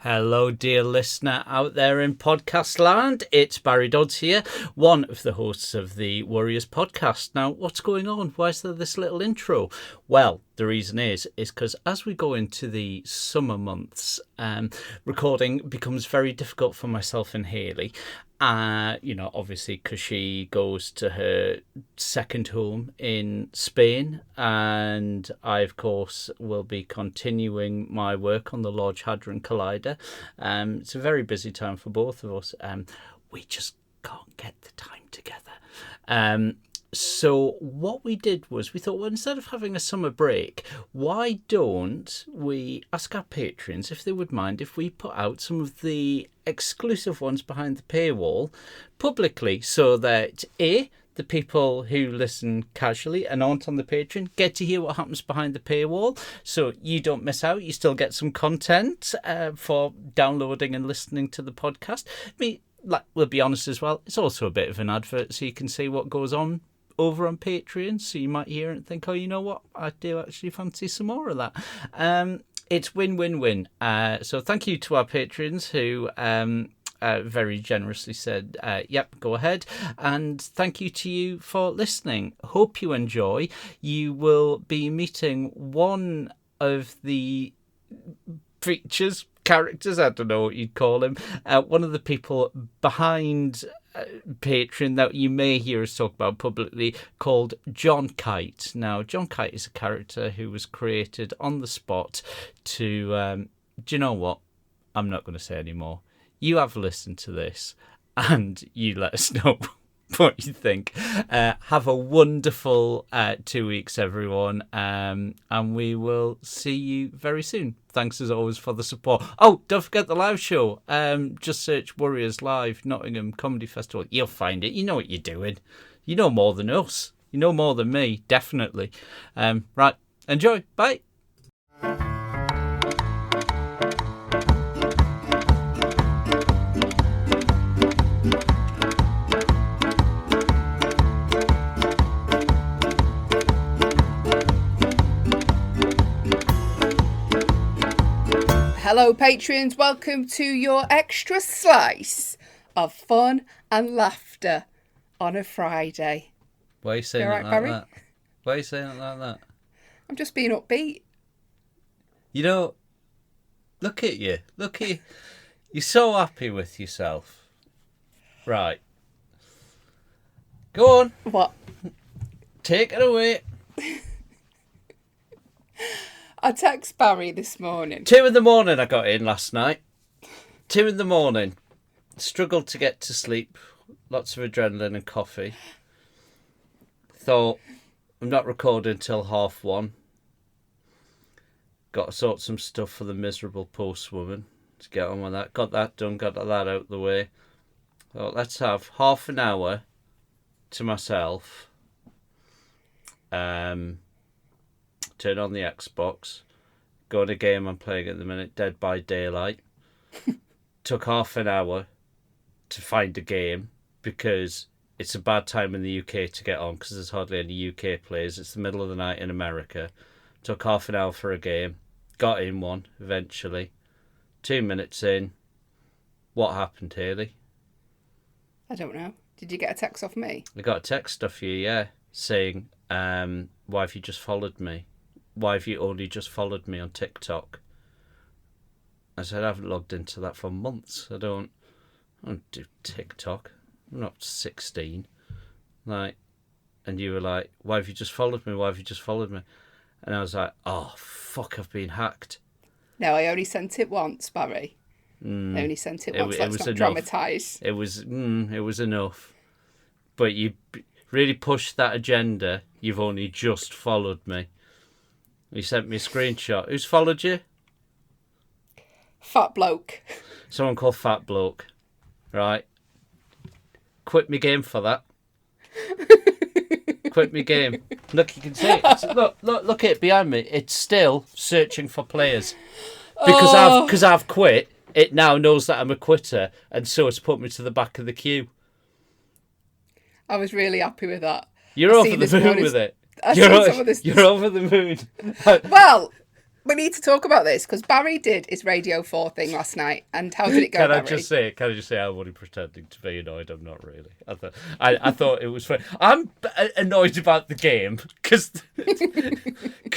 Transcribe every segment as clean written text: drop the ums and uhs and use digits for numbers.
Hello, dear listener out there in podcast land. It's Barry Dodds here, one of the hosts of the Warriors podcast. Now, what's going on? Why is there this little intro? Well, the reason is because as we go into the summer months, recording becomes very difficult for myself and Hayley. Obviously because she goes to her second home in Spain, and I, of course, will be continuing my work on the Large Hadron Collider. It's a very busy time for both of us. We just can't get the time together. So what we did was we thought, well, instead of having a summer break, why don't we ask our patrons if they would mind if we put out some of the exclusive ones behind the paywall publicly, so that the people who listen casually and aren't on the Patreon get to hear what happens behind the paywall, so you don't miss out. You still get some content for downloading and listening to the podcast. We'll be honest as well, it's also a bit of an advert, so you can see what goes on over on Patreon, so you might hear it and think, oh, you know what, I do actually fancy some more of that. It's win-win-win. So thank you to our patrons who very generously said, yep, go ahead. And thank you to you for listening. Hope you enjoy. You will be meeting one of the characters, I don't know what you'd call him, one of the people behind Patreon that you may hear us talk about publicly, called John Kite. Now, John Kite is a character who was created on the spot to, do you know what? I'm not going to say any more. You have listened to this and you let us know what you think. Have a wonderful 2 weeks, everyone, and we will see you very soon. Thanks as always for the support. Oh, don't forget the live show. Just search Warriors Live Nottingham Comedy Festival. You'll find it. You know what you're doing. You know more than us. You know more than me, definitely. Right, enjoy. Bye. Hello, patrons. Welcome to your extra slice of fun and laughter on a Friday. Why are you saying it like that? Why are you saying it like that? I'm just being upbeat. You know, look at you. Look at you. You're so happy with yourself. Right. Go on. What? Take it away. I text Barry this morning. 2 a.m. I got in last night. 2 a.m. Struggled to get to sleep. Lots of adrenaline and coffee. Thought, I'm not recording till 1:30. Got to sort some stuff for the miserable postwoman to get on with that. Got that done, got that out of the way. Thought, let's have half an hour to myself. Turn on the Xbox, go on a game I'm playing at the minute, Dead by Daylight. Took half an hour to find a game because it's a bad time in the UK to get on because there's hardly any UK players. It's the middle of the night in America. Took half an hour for a game. Got in one eventually. 2 minutes in. What happened, Hayley? I don't know. Did you get a text off me? I got a text off you, yeah, saying, why have you just followed me? Why have you only just followed me on TikTok? I said, I haven't logged into that for months. I don't do TikTok. I'm not 16. And you were like, why have you just followed me? Why have you just followed me? And I was like, oh, fuck, I've been hacked. No, I only sent it once, Barry. I only sent it once. Let's not dramatise. It was enough. But you really pushed that agenda. You've only just followed me. You sent me a screenshot. Who's followed you? Fat bloke. Someone called Fat Bloke. Right. Quit me game for that. Quit me game. Look, you can see it. Look at it behind me. It's still searching for players. Because I've quit, it now knows that I'm a quitter, and so it's put me to the back of the queue. I was really happy with that. You're over the moon with it. You're over the moon. Well, we need to talk about this because Barry did his Radio 4 thing last night. And how did it go, Can Barry? I just say? I'm only pretending to be annoyed. I'm not really. I thought it was fun. I'm annoyed about the game because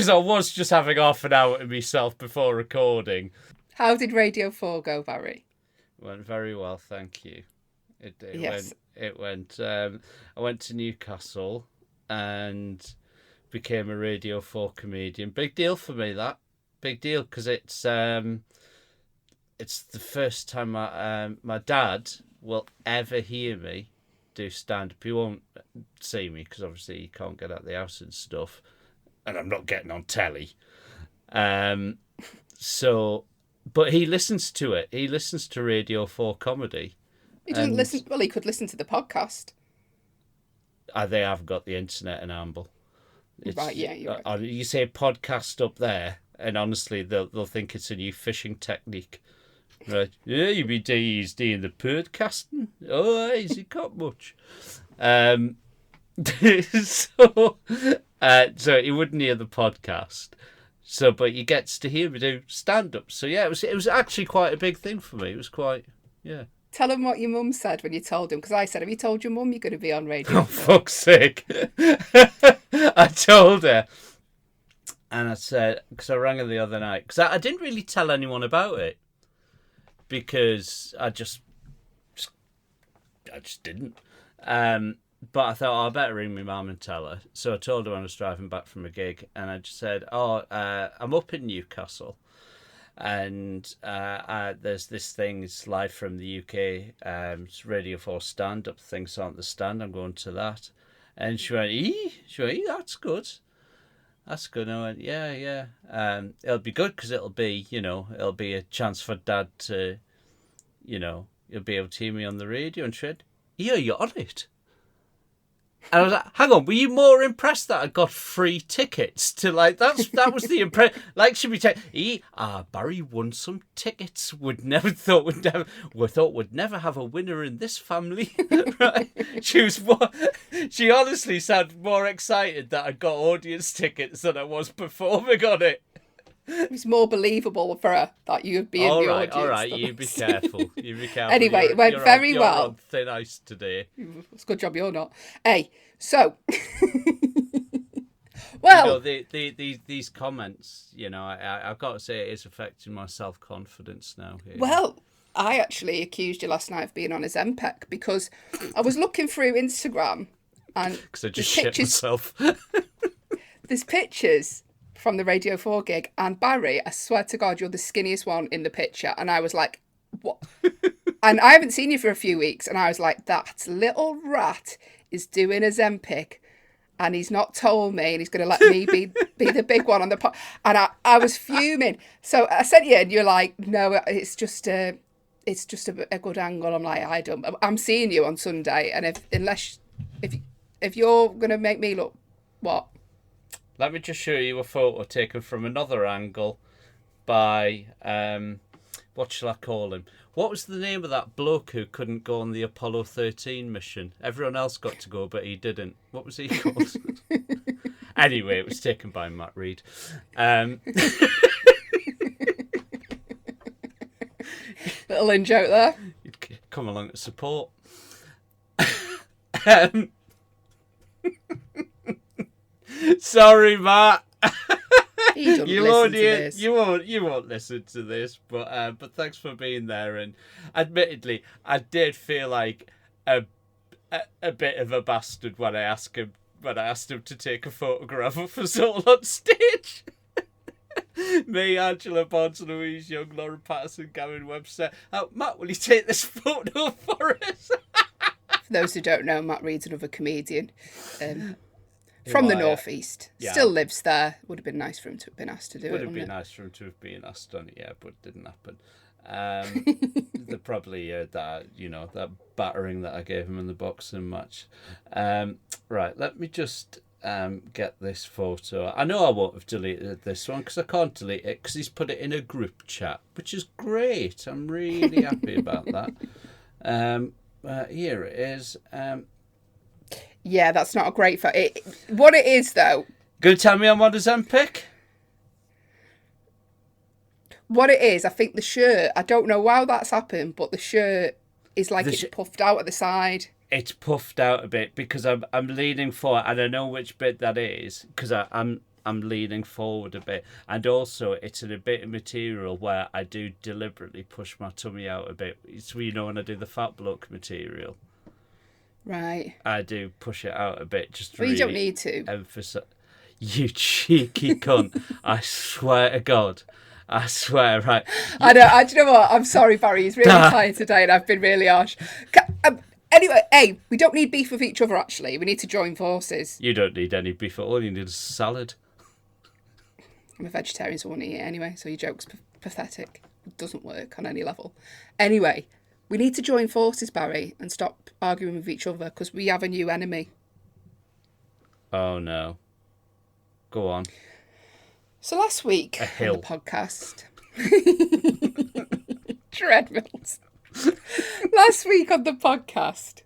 I was just having half an hour to myself before recording. How did Radio 4 go, Barry? Went very well, thank you. Yes. It went. I went to Newcastle and became a Radio 4 comedian. Big deal for me, that. Big deal, because it's the first time my dad will ever hear me do stand-up. He won't see me, because obviously he can't get out of the house and stuff. And I'm not getting on telly. But he listens to it. He listens to Radio 4 comedy. He doesn't listen. Well, he could listen to the podcast. They have got the internet in Amble. Right, yeah, you're right. You say podcast up there, and honestly, they'll think it's a new fishing technique. Right? Yeah, you be doing the podcasting. Oh, has he got much? So he wouldn't hear the podcast. So, but he gets to hear me do stand up. So yeah, it was actually quite a big thing for me. It was quite, yeah. Tell him what your mum said when you told him, because I said, have you told your mum you're going to be on Radio 4? Oh, fuck's sake. I told her. And I said, because I rang her the other night, because I didn't really tell anyone about it, because I just didn't. But I thought, I better ring my mum and tell her. So I told her when I was driving back from a gig, and I just said, I'm up in Newcastle. And there's this thing, it's live from the UK, it's Radio 4 stand-up, things on the stand, I'm going to that. And she went, that's good. That's good. And I went, yeah. It'll be good because it'll be a chance for Dad to, you'll be able to hear me on the radio. And she went, yeah, you're on it. And I was like, hang on, were you more impressed that I got free tickets to that was the impression. Like, should we take Barry won some tickets. Would never have a winner in this family. Right? She honestly sounded more excited that I got audience tickets than I was performing on it. It was more believable for her that you'd be in the audience. All right, you be careful. Anyway, it went very well. You're on thin ice today. It's a good job you're not. Hey, so... well... These comments, I've got to say it is affecting my self-confidence now. Here. Well, I actually accused you last night of being on a Zempic because I was looking through Instagram and... Because I just shit myself. There's pictures from the Radio 4 gig, and Barry, I swear to God, you're the skinniest one in the picture. And I was like, what? And I haven't seen you for a few weeks, and I was like, that little rat is doing a Zempic, and he's not told me, and he's going to let me be the big one on the pot. And I was fuming. So I sent you, and you're like, no, it's just a good angle. I'm like, I'm seeing you on Sunday, and if you're going to make me look, what? Let me just show you a photo taken from another angle by, what shall I call him? What was the name of that bloke who couldn't go on the Apollo 13 mission? Everyone else got to go, but he didn't. What was he called? Anyway, it was taken by Matt Reid. Little in joke there. You'd come along to support. Sorry, Matt. You won't listen to this, but thanks for being there. And admittedly, I did feel like a bit of a bastard when I asked him to take a photograph of us all on stage. Me, Angela Bonds, Louise Young, Lauren Patterson, Gavin Webster. Matt, will you take this photo for us? For those who don't know, Matt Reid's another comedian. From the northeast, still lives there. Would have been nice for him to have been asked to do it. Would have been nice for him to have been asked on it, yeah, but it didn't happen. The probably that battering that I gave him in the boxing match. Right, let me just get this photo. I know I won't have deleted this one because I can't delete it because he's put it in a group chat, which is great. I'm really happy about that. Here it is. Yeah, that's not a great photo. What it is, though... Gonna tell me I'm on a Zempic? What it is, I think the shirt, I don't know how that's happened, but the shirt is like it's puffed out at the side. It's puffed out a bit because I'm leaning forward, and I know which bit that is because I'm leaning forward a bit, and also it's in a bit of material where I do deliberately push my tummy out a bit. It's when I do the fat block material. Right. I do push it out a bit just to Well, really you don't need to. emphasize. You cheeky cunt! I swear to God. I swear, right. I know. Do you know what? I'm sorry, Barry. He's really tired today, and I've been really harsh. Anyway, hey, we don't need beef with each other. Actually, we need to join forces. You don't need any beef. All you need is salad. I'm a vegetarian, so I won't eat it anyway. So your joke's pathetic. It doesn't work on any level. Anyway, we need to join forces, Barry, and stop arguing with each other because we have a new enemy. Oh no. Go on. So last week on the podcast, treadmills. Last week on the podcast,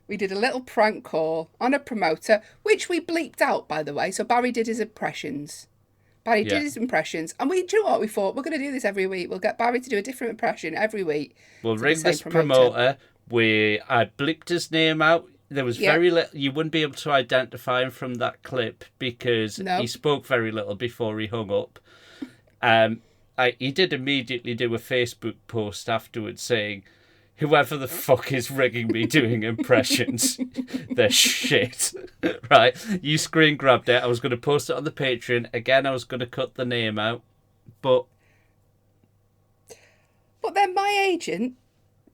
we did a little prank call on a promoter, which we bleeped out, by the way. So Barry did his impressions. Barry did his impressions, and do you know what we thought? We're going to do this every week. We'll get Barry to do a different impression every week. We'll ring this promoter. I bleeped his name out. There was very little. You wouldn't be able to identify him from that clip because he spoke very little before he hung up. He did immediately do a Facebook post afterwards saying, "Whoever the fuck is rigging me doing impressions, they're shit." Right? You screen grabbed it. I was going to post it on the Patreon. Again, I was going to cut the name out, but then my agent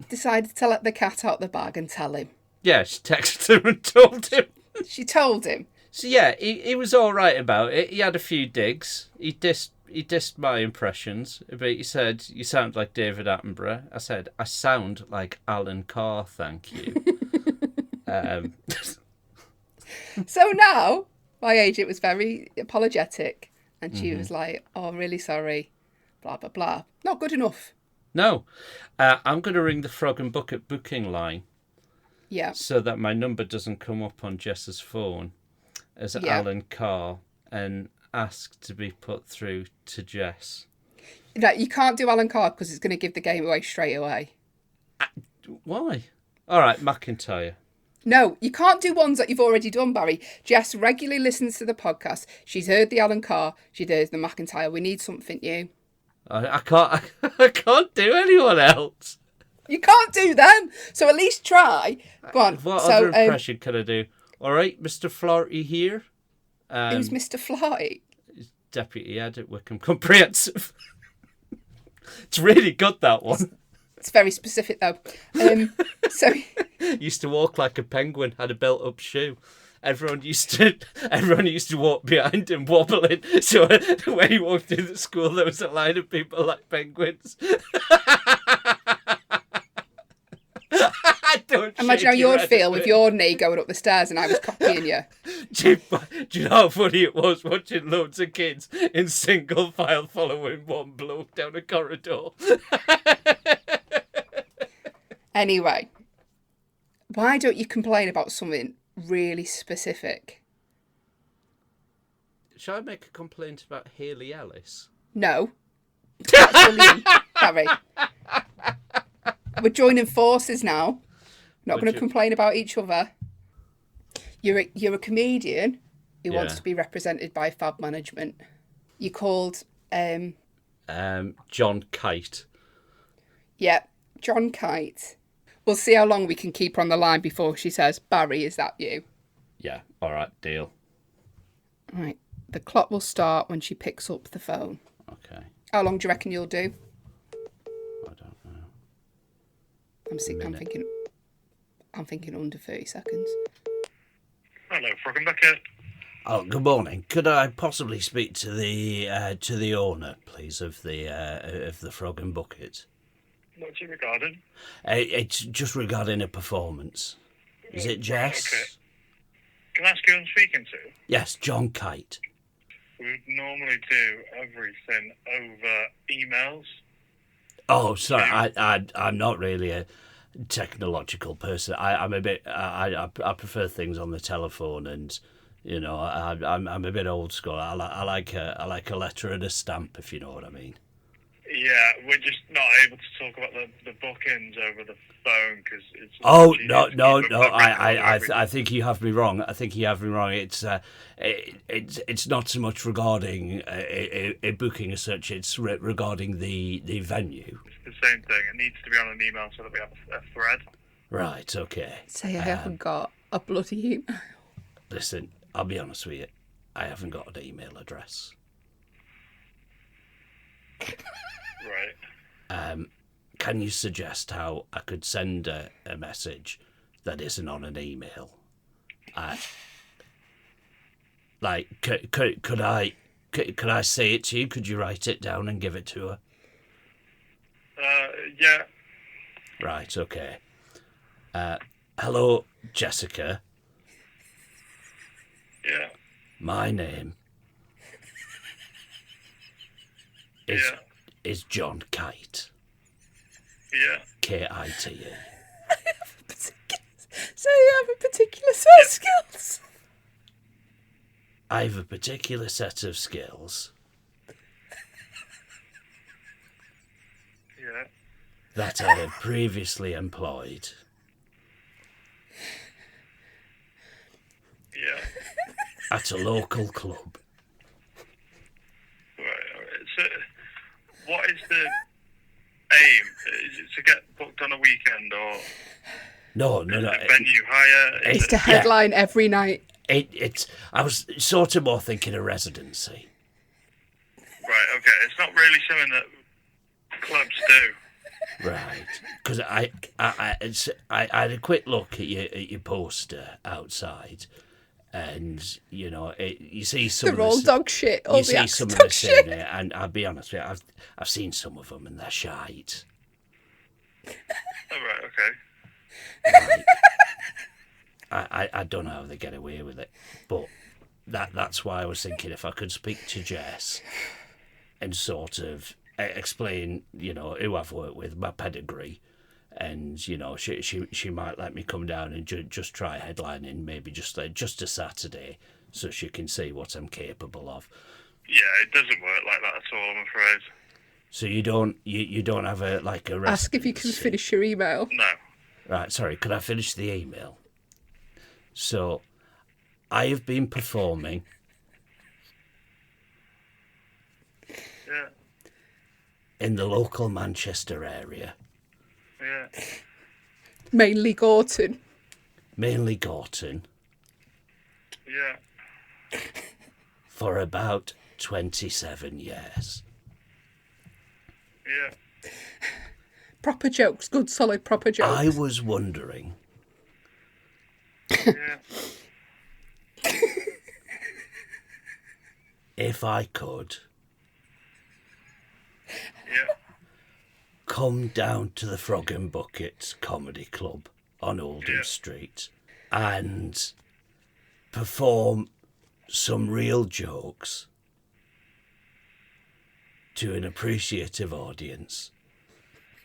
decided to let the cat out the bag and tell him. Yeah, she texted him and told him. She told him. So yeah, he was all right about it. He had a few digs. He dissed my impressions, but he said, "You sound like David Attenborough." I said, "I sound like Alan Carr, thank you." So now, my agent was very apologetic, and she was like, "Oh, I'm really sorry, blah, blah, blah." Not good enough. No. I'm going to ring the Frog and Bucket booking line. Yeah. So that my number doesn't come up on Jess's phone as Alan Carr and ask to be put through to Jess. No, you can't do Alan Carr because it's going to give the game away straight away. Why? All right, McIntyre. No, you can't do ones that you've already done, Barry. Jess regularly listens to the podcast. She's heard the Alan Carr. She hears the McIntyre. We need something new. I can't do anyone else. You can't do them. So at least try. Go on. What other impression can I do? All right, Mr. Flaherty here. Who's Mr. Flaherty? Deputy Head at Wickham Comprehensive. It's really good, that one. It's very specific, though. So used to walk like a penguin, had a built-up shoe. Everyone used to walk behind him wobbling. So when he walked through the school, there was a line of people like penguins. Imagine how you'd feel with your knee going up the stairs and I was copying you. Do you know how funny it was watching loads of kids in single file following one bloke down a corridor? Anyway, why don't you complain about something really specific? Shall I make a complaint about Hayley Ellis? No. That's brilliant, Harry. We're joining forces now. Not going to complain about each other. You're a comedian who wants to be represented by Fab Management. You called John Kite. Yeah, John Kite. We'll see how long we can keep her on the line before she says, "Barry, is that you?" Yeah, all right, deal. Right, the clock will start when she picks up the phone. Okay. How long do you reckon you'll do? I don't know. I'm thinking under 30 seconds. Hello, Frog and Bucket. Oh, good morning. Could I possibly speak to the owner, please, of the Frog and Bucket? What's it regarding? It's just regarding a performance. Is it Jess? Okay. Can I ask who I'm speaking to? Yes, John Kite. We would normally do everything over emails. Oh, sorry, I'm not really a technological person. I'm a bit. I prefer things on the telephone, and I'm a bit old school. I like a letter and a stamp, if you know what I mean. Yeah, we're just not able to talk about the bookings over the phone because it's. Oh you no need to no keep no! a record of I everything. think you have me wrong. I think you have me wrong. It's not so much regarding a booking as such. It's regarding the venue. It's the same thing. It needs to be on an email so that we have a thread. Right. Okay. Say I haven't got a bloody email. Listen, I'll be honest with you. I haven't got an email address. Right. Can you suggest how I could send a message that isn't on an email? Like, could I say it to you? Could you write it down and give it to her? Yeah. Right, okay. Hello, Jessica. Yeah. My name is John Kite. Yeah. Kite. So you have a particular set of skills. I have a particular set of skills Yeah. that I have previously employed Yeah. at a local club. Right. So, what is the aim? Is it to get booked on a weekend or No. venue hire? It's to headline every night. I was sort of more thinking of residency. Right. Okay. It's not really something that clubs do. Right, because I had a quick look at your poster outside, and you see some. They're all dog shit. All You the see acts some of dog this shit. in it, and I'll be honest with you, I've seen some of them, and they're shite. Oh, right. Okay. Right. I don't know how they get away with it, but that's why I was thinking if I could speak to Jess and sort of explain, who I've worked with, my pedigree, and she might let me come down and just try headlining, maybe just a Saturday, so she can see what I'm capable of. Yeah, it doesn't work like that at all, I'm afraid. So you don't have a residency? Ask if you can finish your email. No. Right, sorry, could I finish the email? So, I have been performing Yeah. in the local Manchester area, Yeah. Mainly Gorton. mainly Gorton, Yeah. for about 27 years. Yeah. Proper jokes. Good, solid, proper jokes. I was wondering Yeah. if I could Yeah. come down to the Frog and Bucket Comedy Club on Oldham Yeah. Street and perform some real jokes to an appreciative audience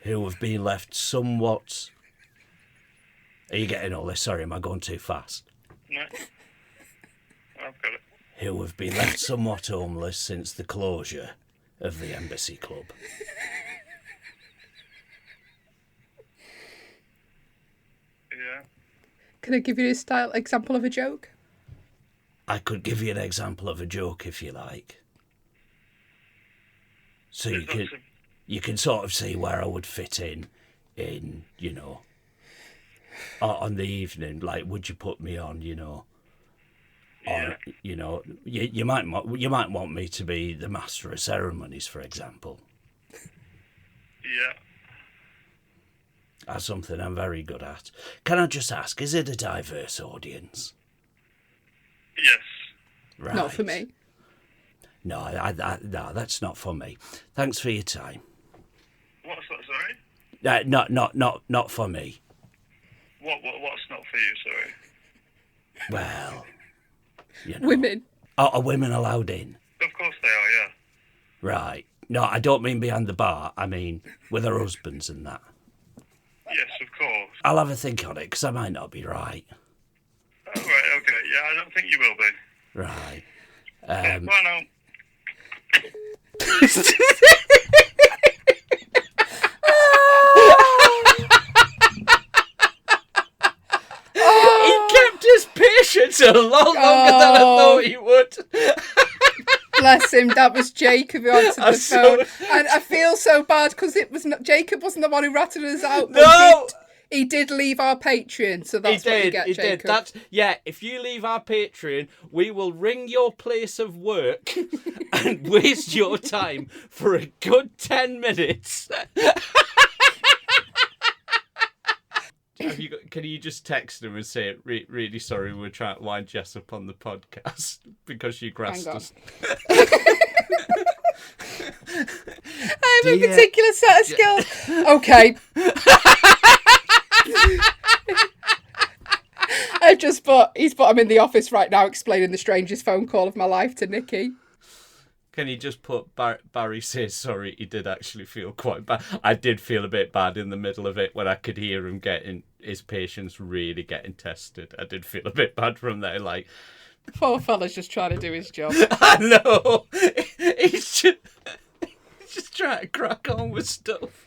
who have been left somewhat... Are you getting all this? Sorry, am I going too fast? No. I've got it. Who have been left somewhat homeless since the closure of the Embassy Club. Yeah. Can I give you a example of a joke? I could give you an example of a joke if you like. So you can sort of see where I would fit in, on the evening. Like, would you put me on, Yeah. you might want me to be the master of ceremonies, for example. Yeah. That's something I'm very good at. Can I just ask, is it a diverse audience? Yes. Right. Not for me. No, no, that's not for me. Thanks for your time. What's that, sorry? Not for me. What's not for you, sorry? Well, Women. Are women allowed in? Of course they are, yeah. Right. No, I don't mean behind the bar. I mean with their husbands and that. Yes, of course. I'll have a think on it, because I might not be right. Oh, right, okay. Yeah, I don't think you will be. Right. Bye now. It's a lot longer than I thought he would. Bless him. That was Jacob who answered the phone. And I feel so bad because Jacob wasn't the one who ratted us out. No! He did leave our Patreon, so that's what you get, Jacob. If you leave our Patreon, we will ring your place of work and waste your time for a good 10 minutes. Can you just text him and say, really sorry, we're trying to wind Jess up on the podcast because you grassed us. I have a particular set of skills. Okay. He's put I'm in the office right now explaining the strangest phone call of my life to Nikki. Can you just put Barry says sorry, he did actually feel quite bad. I did feel a bit bad in the middle of it when I could hear him getting his patience really getting tested. I did feel a bit bad from there, like... Poor fella's just trying to do his job. I know! He's just trying to crack on with stuff.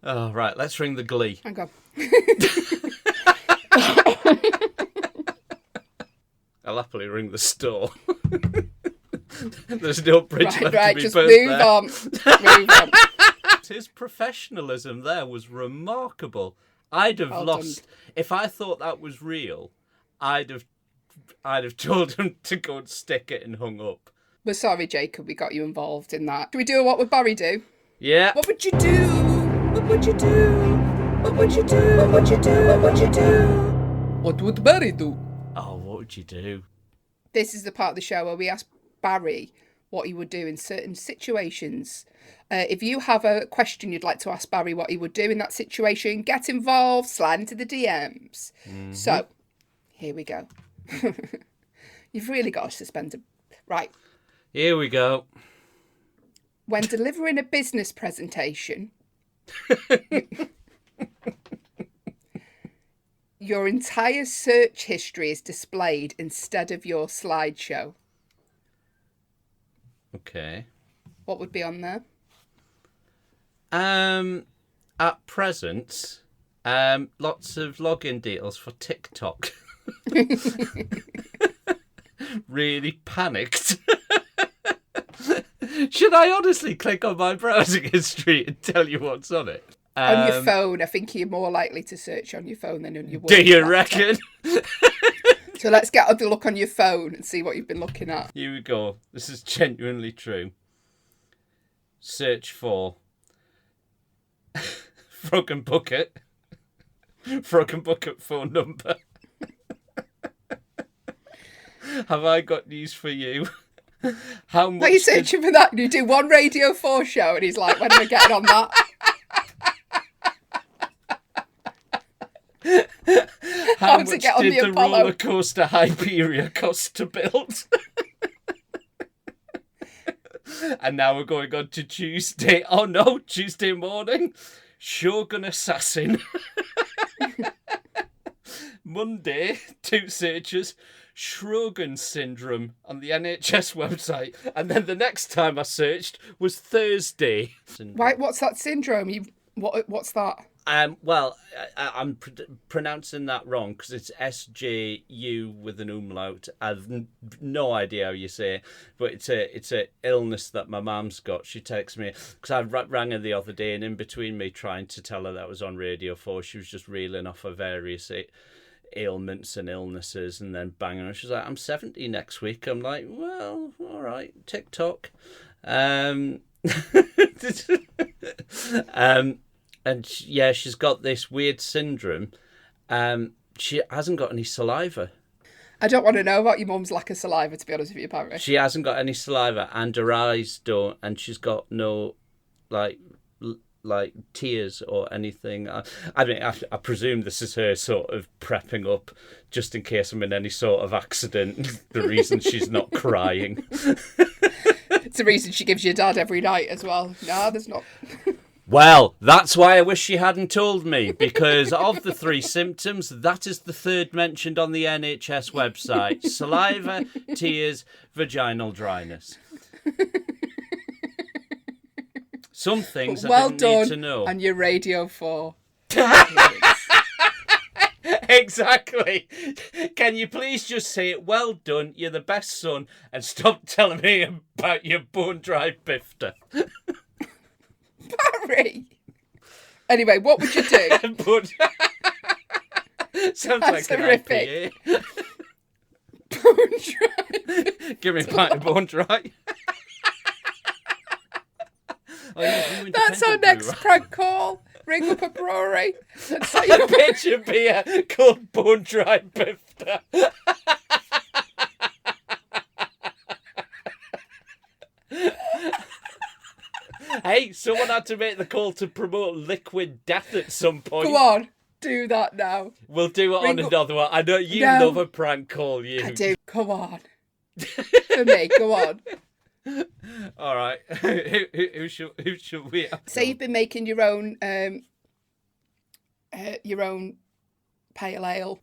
Oh, right, let's ring the Glee. Hang on. I'll happily ring the store. There's no bridge left to be just burnt move there. on. Move on. His professionalism there was remarkable. I'd have lost... Done. If I thought that was real, I'd have told him to go and stick it and hung up. We're sorry, Jacob, we got you involved in that. Should we do what would Barry do? Yeah. What would you do? What would you do? What would you do? What would you do? What would you do? What would Barry do? Oh, what would you do? This is the part of the show where we ask Barry what he would do in certain situations. If you have a question you'd like to ask Barry what he would do in that situation, get involved, slide into the DMs. Mm-hmm. So, here we go. You've really got to suspend it. Right. Here we go. When delivering a business presentation, your entire search history is displayed instead of your slideshow. Okay. What would be on there? At present, lots of login details for TikTok. Really panicked. Should I honestly click on my browsing history and tell you what's on it? On your phone, I think you're more likely to search on your phone than on your work Do you laptop. reckon? So let's get a look on your phone and see what you've been looking at. Here we go. This is genuinely true. Search for Frog and Bucket. Frog and Bucket phone number. Have I got news for you? How much? Are you searching for that? You do one Radio 4 show and he's like, when am I getting on that? How much did the roller coaster Hyperia cost to build? And now we're going on to Tuesday. Oh no, Tuesday morning. Shogun Assassin. Monday, 2 searches. Sjogren syndrome on the NHS website. And then the next time I searched was Thursday. Right, what's that syndrome? What's that? Well, I'm pronouncing that wrong because it's SJU with an umlaut. I've no idea how you say it, but it's a illness that my mum's got. She texts me because I rang her the other day, and in between me trying to tell her that I was on Radio 4, she was just reeling off her various ailments and illnesses, and then banging her. She's like, "I'm 70 next week." I'm like, "Well, all right, TikTok." And she's got this weird syndrome. She hasn't got any saliva. I don't want to know about your mum's lack of saliva, to be honest with you, Barry. She hasn't got any saliva, and her eyes don't, and she's got no, like tears or anything. I mean, I presume this is her sort of prepping up, just in case I'm in any sort of accident, the reason she's not crying. It's the reason she gives your dad every night as well. No, there's not... Well, that's why I wish she hadn't told me, because of the 3 symptoms, that is the 3rd mentioned on the NHS website. Saliva, tears, vaginal dryness. Some things I didn't need to know. And your Radio 4. Exactly. Can you please just say it? Well done, you're the best son, and stop telling me about your bone-dry bifter. Barry. Anyway, what would you do? But sounds That's like horrific. an IPA. Bone-dry. Give me a pint of bone-dry. Oh, you That's our independent next brewer. prank call. Ring up a brewery. And say, A pitch of beer called bone-dry bifter. Hey, someone had to make the call to promote liquid death at some point. Go on, do that now. We'll do it on Ring up- another one. I know you No. love a prank call, you. I do. Come on. For me, go on. All right. Who should we have? Say you've been making your own pale ale.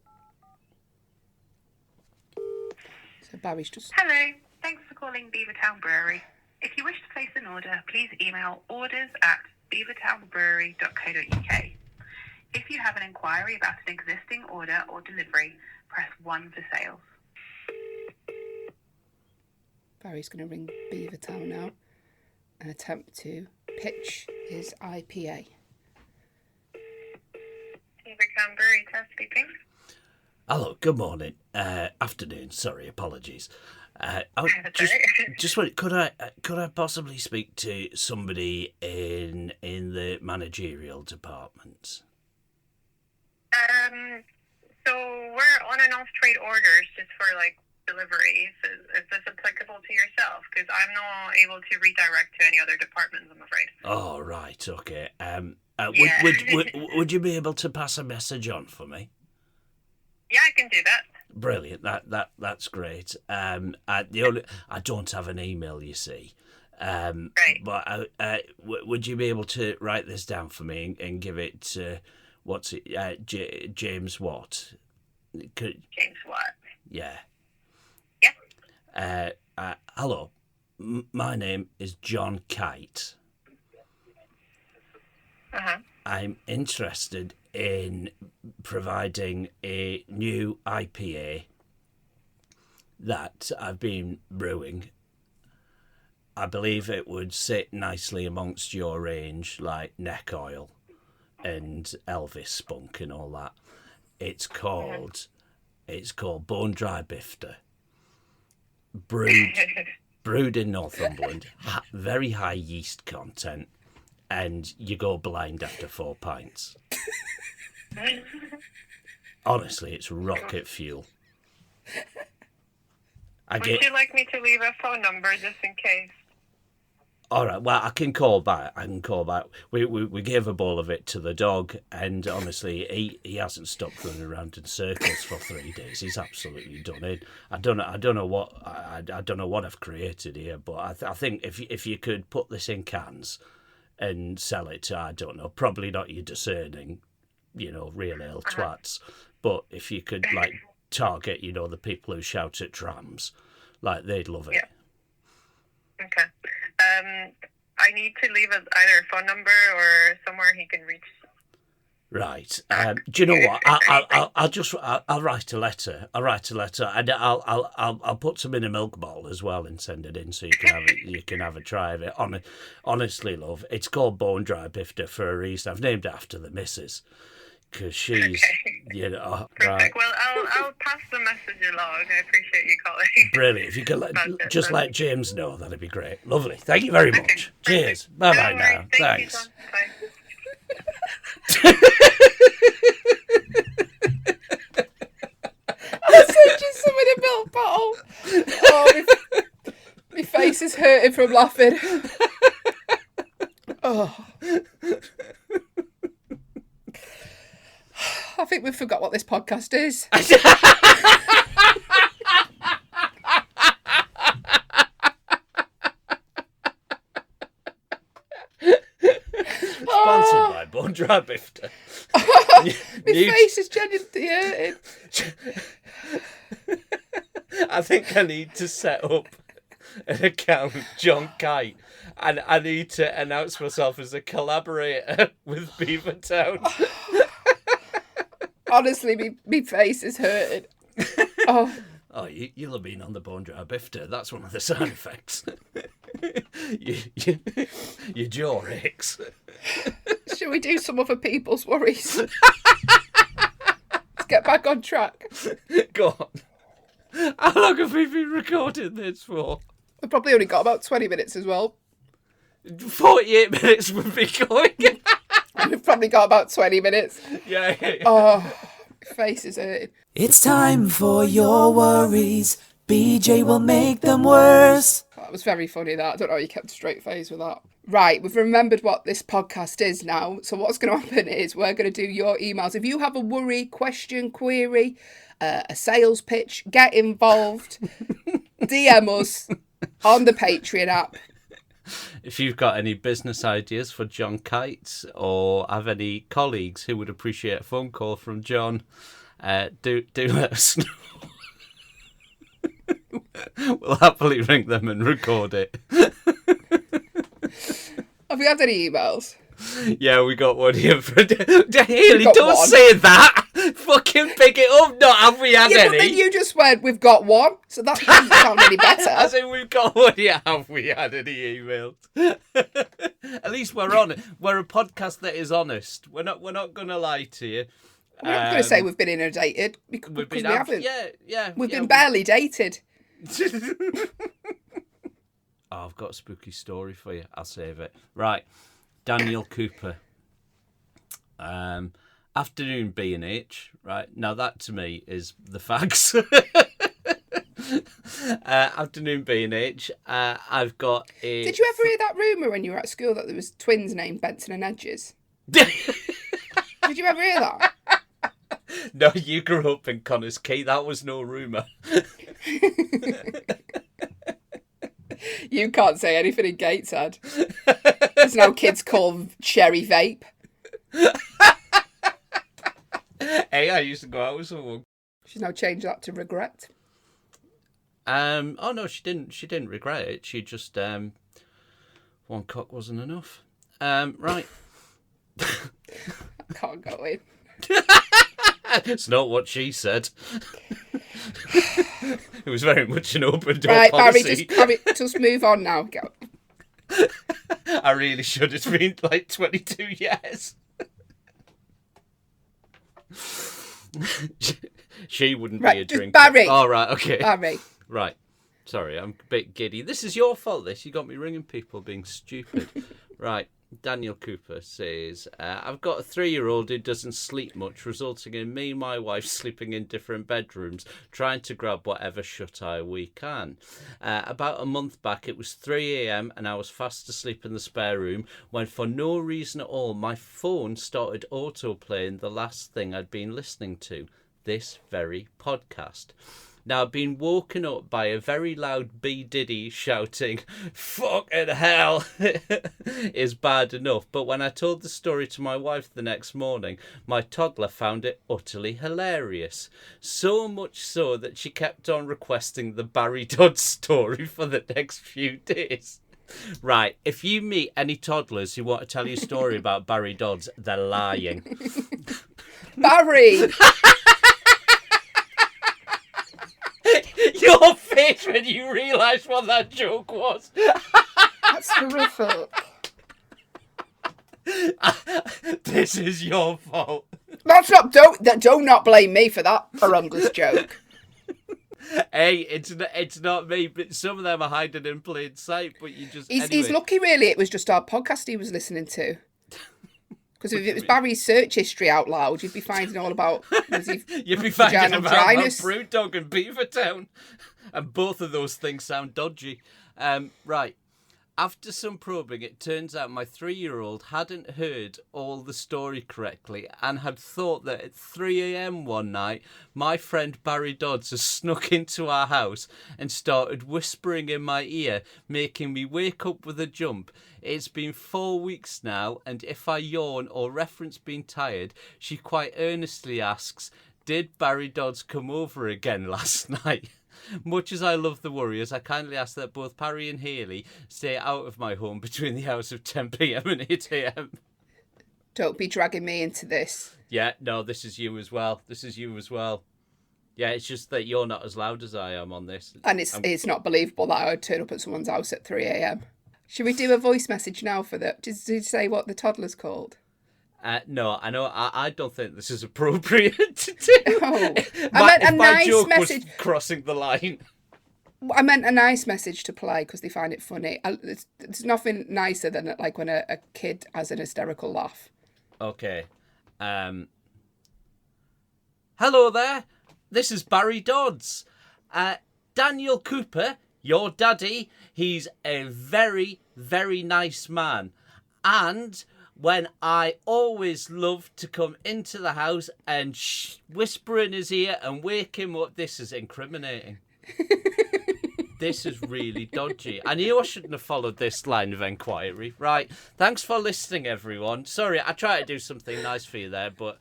So Barry's just... Hello, thanks for calling Beavertown Brewery. If you wish to place an order, please email orders@beavertownbrewery.co.uk. If you have an inquiry about an existing order or delivery, press 1 for sales. Barry's going to ring Beavertown now and attempt to pitch his IPA. Beavertown Brewery, Tess speaking. Hello, good morning. Afternoon, sorry, apologies. I That's just, right. just wait, could I possibly speak to somebody in the managerial department? So we're on and off trade orders just for like deliveries. Is this applicable to yourself? Because I'm not able to redirect to any other departments, I'm afraid. Oh, right, okay. Yeah. Would you be able to pass a message on for me? Yeah, I can do that. Brilliant. That's great. I don't have an email, you see. Right. But would you be able to write this down for me and give it? James what? James what? Yeah. Yeah. Hello. My name is John Kite. Uh-huh. I'm interested in providing a new IPA that I've been brewing. I believe it would sit nicely amongst your range, like Neck Oil and Elvis Spunk and all that. It's called Bone Dry Bifter. Brewed in Northumberland, very high yeast content, and you go blind after 4 pints. Honestly, it's rocket fuel. Would you like me to leave a phone number just in case? All right, well, I can call back. We gave a bowl of it to the dog, and honestly, he hasn't stopped running around in circles for 3 days. He's absolutely done it. I don't know what I've created here, but I think if you could put this in cans and sell it to, I don't know, probably not your discerning, real ale twats, but if you could like target, the people who shout at trams, like they'd love it. Yeah. Okay. I need to leave either a phone number or somewhere he can reach. Right. Do you know what? I'll write a letter. And I'll put some in a milk bottle as well and send it in so you can have a try of it. Honestly, love, it's called Bone Dry Bifter for a reason. I've named it after the missus because she's, Perfect. right. Well, I'll pass the message along. I appreciate you calling. Brilliant. If you could That's it. let James know, that'd be great. Lovely. Thank you very much. Okay, Cheers. perfect. Bye bye No now. worries. Thank Thanks. You, John. Bye. I'll send you some in a milk bottle. Oh, my face is hurting from laughing. Oh. I think we've forgot what this podcast is. Sponsored by Bone Dry Bifter. My New- face is genuinely hurting. I think I need to set up an account, John Kite, and I need to announce myself as a collaborator with Beavertown. Honestly, me face is hurting. Oh, Oh, you'll have been on the bone dry bifter. That's one of the side effects. Your jaw aches. should we do some other people's worries? Let's get back on track. Go on. How long have we been recording this for? We've probably only got about 20 minutes as well. 48 minutes would be going. We've probably got about 20 minutes. Yeah. Oh, my face is hurting. It's time for your worries. BJ will make them worse. That was very funny, that. I don't know how you kept a straight face with that. Right, we've remembered what this podcast is now. So what's going to happen is we're going to do your emails. If you have a worry, question, query, a sales pitch, get involved. DM us on the Patreon app. If you've got any business ideas for John Kite or have any colleagues who would appreciate a phone call from John, do let us know. We'll happily ring them and record it. Have we had any emails? Yeah, we got one here for Haley. got Don't one. say that. Fucking pick it up. Not have we had Yeah, but any? then you just went, we've got one. So that doesn't sound any better. As in we've got one. Yeah, have we had any emails? At least we're on it. We're a podcast that is honest. We're not gonna lie to you. We're not going to say we've been inundated because we haven't. Yeah. We've been barely dated. Oh, I've got a spooky story for you. I'll save it. Right. Daniel Cooper. Afternoon B&H. Right. Now that to me is the facts. Afternoon B&H. I've got a... Did you ever hear that rumour when you were at school that there was twins named Benson and Edges? Did you ever hear that? No, you grew up in Connors Key. That was no rumour. You can't say anything in Gateshead. There's no kids called Cherry Vape. Hey, I used to go out with someone. She's now changed that to regret. Oh no, she didn't regret it. She just one cock wasn't enough. Right. I can't go in. It's not what she said. It was very much an open door Right, policy. Barry, just move on now. Go. I really should. It's been like 22 years. She wouldn't Right, be a just drinker. Barry. Oh, right, okay. Barry. Right. Sorry, I'm a bit giddy. This is your fault, this. You got me ringing people being stupid. Right. Daniel Cooper says, I've got a 3-year-old who doesn't sleep much, resulting in me and my wife sleeping in different bedrooms, trying to grab whatever shut-eye we can. About a month back, it was 3 a.m. and I was fast asleep in the spare room when, for no reason at all, my phone started auto-playing the last thing I'd been listening to, this very podcast. Now, I've been woken up by a very loud B. Diddy shouting, "Fucking hell," is bad enough. But when I told the story to my wife the next morning, my toddler found it utterly hilarious. So much so that she kept on requesting the Barry Dodd story for the next few days. Right, if you meet any toddlers who want to tell you a story about Barry Dodds, they're lying. Barry! Your face when you realise what that joke was. That's horrific. This is your fault. That's not. Do not blame me for that horrendous joke. Hey, it's not me, but some of them are hiding in plain sight. But you just He's lucky, really. It was just our podcast he was listening to. Because if it was Barry's search history out loud, you'd be finding all about. You'd be finding vaginal about dryness. Brewdog and Beavertown, and both of those things sound dodgy. Right. After some probing, it turns out my 3-year-old hadn't heard all the story correctly and had thought that at 3 a.m. one night, my friend Barry Dodds has snuck into our house and started whispering in my ear, making me wake up with a jump. It's been 4 weeks now, and if I yawn or reference being tired, she quite earnestly asks, "Did Barry Dodds come over again last night?" Much as I love the Warriors, I kindly ask that both Parry and Haley stay out of my home between the hours of 10 p.m. and 8 a.m. Don't be dragging me into this. Yeah, no, this is you as well. Yeah, it's just that you're not as loud as I am on this. And it's not believable that I would turn up at someone's house at 3 a.m. Should we do a voice message now for the... Did you say what the toddler's called? No, I know. I don't think this is appropriate to do. Oh, I meant a nice joke message. Was crossing the line. I meant a nice message to play because they find it funny. It's nothing nicer than like when a kid has an hysterical laugh. Okay. Hello there. This is Barry Dodds. Daniel Cooper, your daddy, he's a very, very nice man. And when I always love to come into the house and whisper in his ear and wake him up, this is incriminating. This is really dodgy. I knew I shouldn't have followed this line of inquiry. Right. Thanks for listening, everyone. Sorry, I tried to do something nice for you there, but...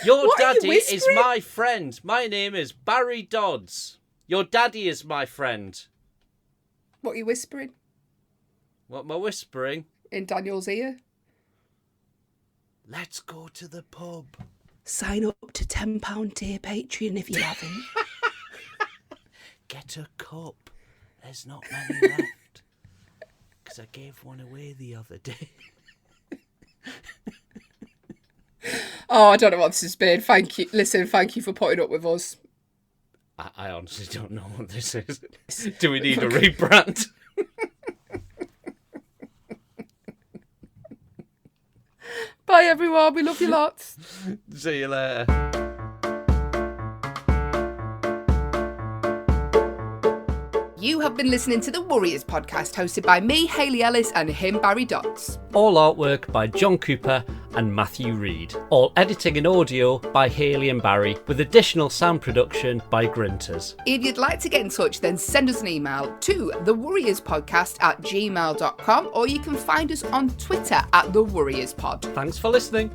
Your daddy is my friend. My name is Barry Dodds. Your daddy is my friend. What are you whispering? What am I whispering? In Daniel's ear? Let's go to the pub. Sign up to £10 tier Patreon if you haven't. Get a cup. There's not many left. Because I gave one away the other day. Oh, I don't know what this has been. Thank you. Listen, thank you for putting up with us. I honestly don't know what this is. Do we need a rebrand? Bye, everyone. We love you lots. See you later. You have been listening to the Warriors podcast, hosted by me, Hayley Ellis, and him, Barry Dodds. All artwork by John Cooper and Matthew Reed. All editing and audio by Hayley and Barry, with additional sound production by Grinters. If you'd like to get in touch, then send us an email to thewarriorspodcast@gmail.com, or you can find us on Twitter @thewarriorspod. Thanks for listening.